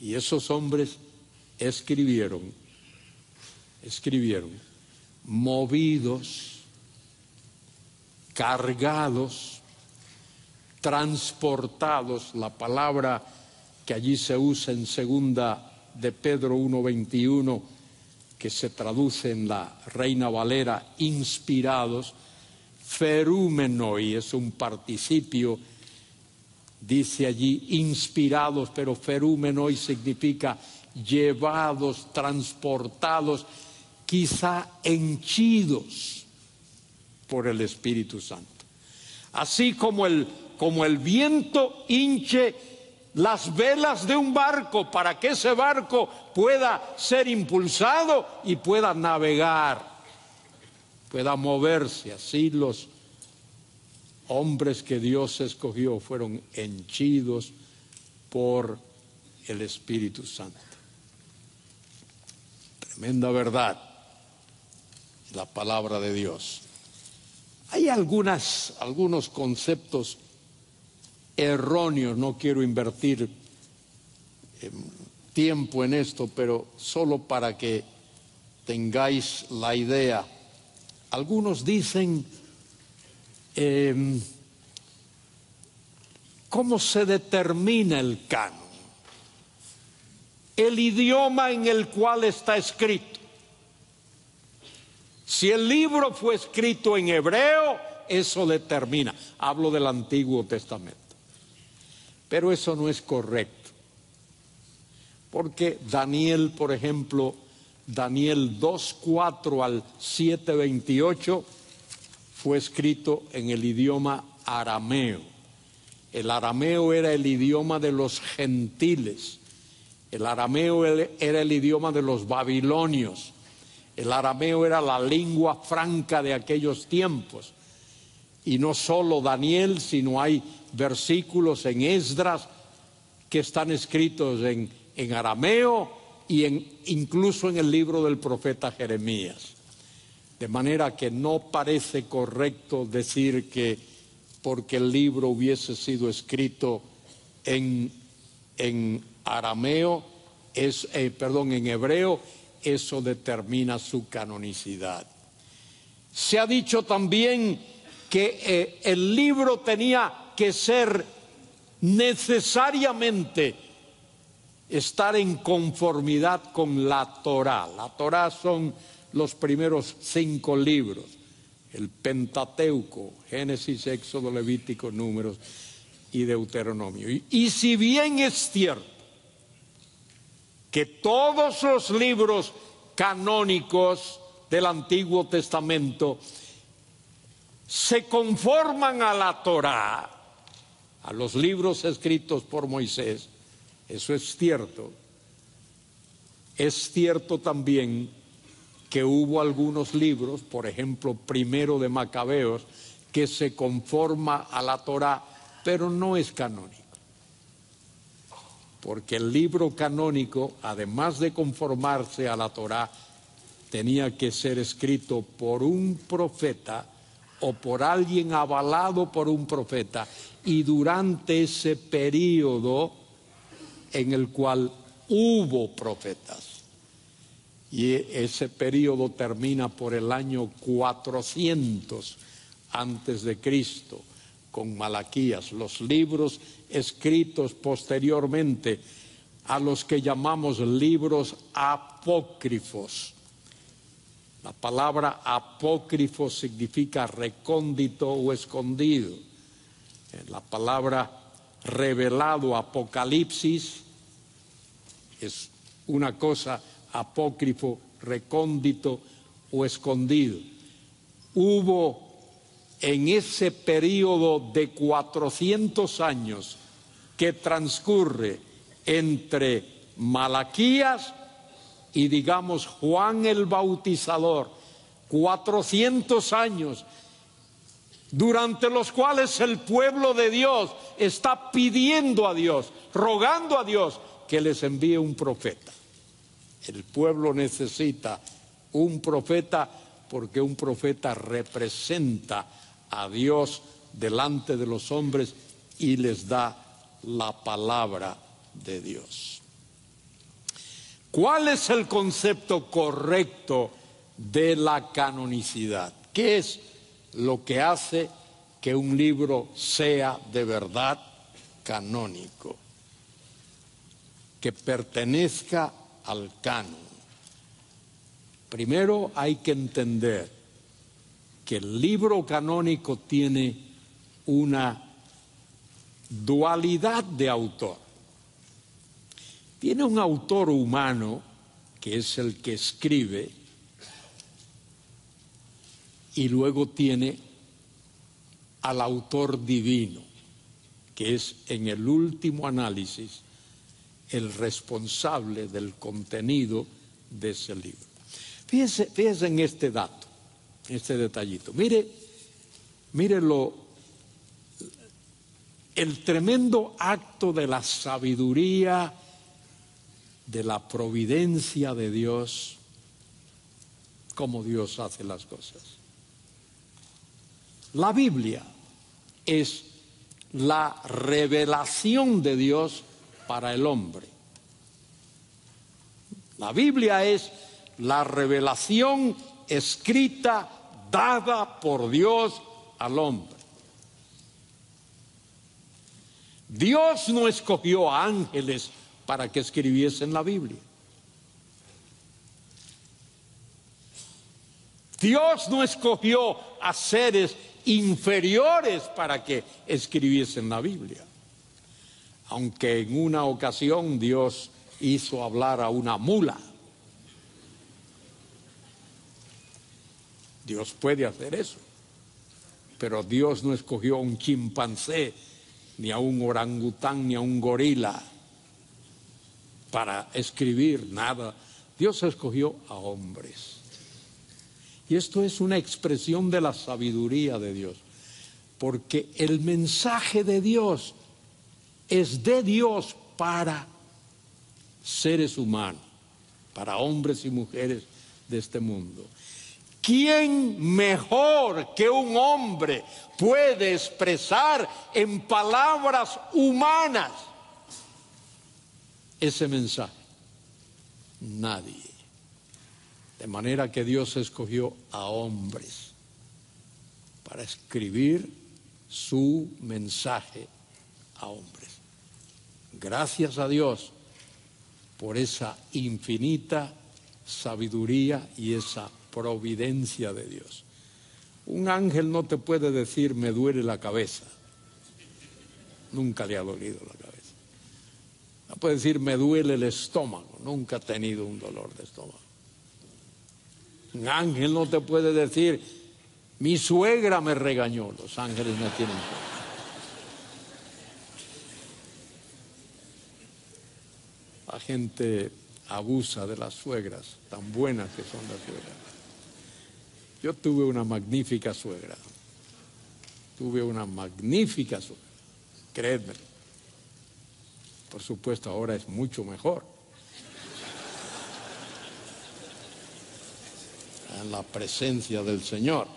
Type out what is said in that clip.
Y esos hombres escribieron, movidos, cargados, transportados, la palabra que allí se usa en segunda de Pedro 1:21, que se traduce en la Reina Valera, inspirados, ferúmenoi, es un participio, dice allí inspirados, pero ferúmenoi significa llevados, transportados, quizá henchidos por el Espíritu Santo. Así como el viento hinche las velas de un barco para que ese barco pueda ser impulsado y pueda navegar, pueda moverse. Así los hombres que Dios escogió fueron henchidos por el Espíritu Santo. Tremenda verdad, la palabra de Dios. Hay algunos conceptos erróneos, no quiero invertir tiempo en esto, pero solo para que tengáis la idea. Algunos dicen, ¿cómo se determina el canon? El idioma en el cual está escrito. Si el libro fue escrito en hebreo, eso determina. Hablo del Antiguo Testamento. Pero eso no es correcto. Porque Daniel, por ejemplo, Daniel 2:4 al 7:28, fue escrito en el idioma arameo. El arameo era el idioma de los gentiles. El arameo era el idioma de los babilonios. El arameo era la lengua franca de aquellos tiempos. Y no solo Daniel, sino hay versículos en Esdras que están escritos en arameo y incluso en el libro del profeta Jeremías. De manera que no parece correcto decir que porque el libro hubiese sido escrito en arameo, en hebreo, eso determina su canonicidad. Se ha dicho también que el libro tenía que ser necesariamente estar en conformidad con la Torá. La Torá son los primeros 5 libros, el Pentateuco, Génesis, Éxodo, Levítico, Números y Deuteronomio. Y si bien es cierto que todos los libros canónicos del Antiguo Testamento se conforman a la Torá, a los libros escritos por Moisés, eso es cierto. Es cierto también que hubo algunos libros, por ejemplo, Primero de Macabeos, que se conforma a la Torá, pero no es canónico. Porque el libro canónico, además de conformarse a la Torá, tenía que ser escrito por un profeta o por alguien avalado por un profeta, y durante ese periodo en el cual hubo profetas. Y ese periodo termina por el año 400 antes de Cristo, con Malaquías, los libros escritos posteriormente a los que llamamos libros apócrifos. La palabra apócrifo significa recóndito o escondido. La palabra revelado, Apocalipsis, es una cosa, apócrifo, recóndito o escondido. Hubo en ese periodo de 400 años que transcurre entre Malaquías y digamos Juan el Bautizador, 400 años durante los cuales el pueblo de Dios está pidiendo a Dios, rogando a Dios que les envíe un profeta. El pueblo necesita un profeta porque un profeta representa a Dios delante de los hombres y les da la palabra de Dios. ¿Cuál es el concepto correcto de la canonicidad? ¿Qué es lo que hace que un libro sea de verdad canónico? Que pertenezca al canon. Primero hay que entender que el libro canónico tiene una dualidad de autor. Tiene un autor humano, que es el que escribe, y luego tiene al autor divino, que es en el último análisis el responsable del contenido de ese libro. Fíjese en este dato, este detallito. Mire el tremendo acto de la sabiduría, de la providencia de Dios, cómo Dios hace las cosas. La Biblia es la revelación de Dios para el hombre. La Biblia es la revelación escrita, dada por Dios al hombre. Dios no escogió a ángeles para que escribiesen la Biblia. Dios no escogió a seres inferiores para que escribiesen la Biblia. Aunque en una ocasión Dios hizo hablar a una mula. Dios puede hacer eso. Pero Dios no escogió a un chimpancé, ni a un orangután, ni a un gorila para escribir nada. Dios escogió a hombres. Y esto es una expresión de la sabiduría de Dios, porque el mensaje de Dios es de Dios para seres humanos, para hombres y mujeres de este mundo. ¿Quién mejor que un hombre puede expresar en palabras humanas ese mensaje? Nadie. De manera que Dios escogió a hombres para escribir su mensaje a hombres. Gracias a Dios por esa infinita sabiduría y esa providencia de Dios. Un ángel no te puede decir me duele la cabeza. Nunca le ha dolido la cabeza. No puede decir me duele el estómago. Nunca ha tenido un dolor de estómago. Un ángel no te puede decir mi suegra me regañó. Los ángeles no tienen suegra. La gente abusa de las suegras, tan buenas que son las suegras. Yo tuve una magnífica suegra. Créedme. Por supuesto, ahora es mucho mejor. En la presencia del Señor.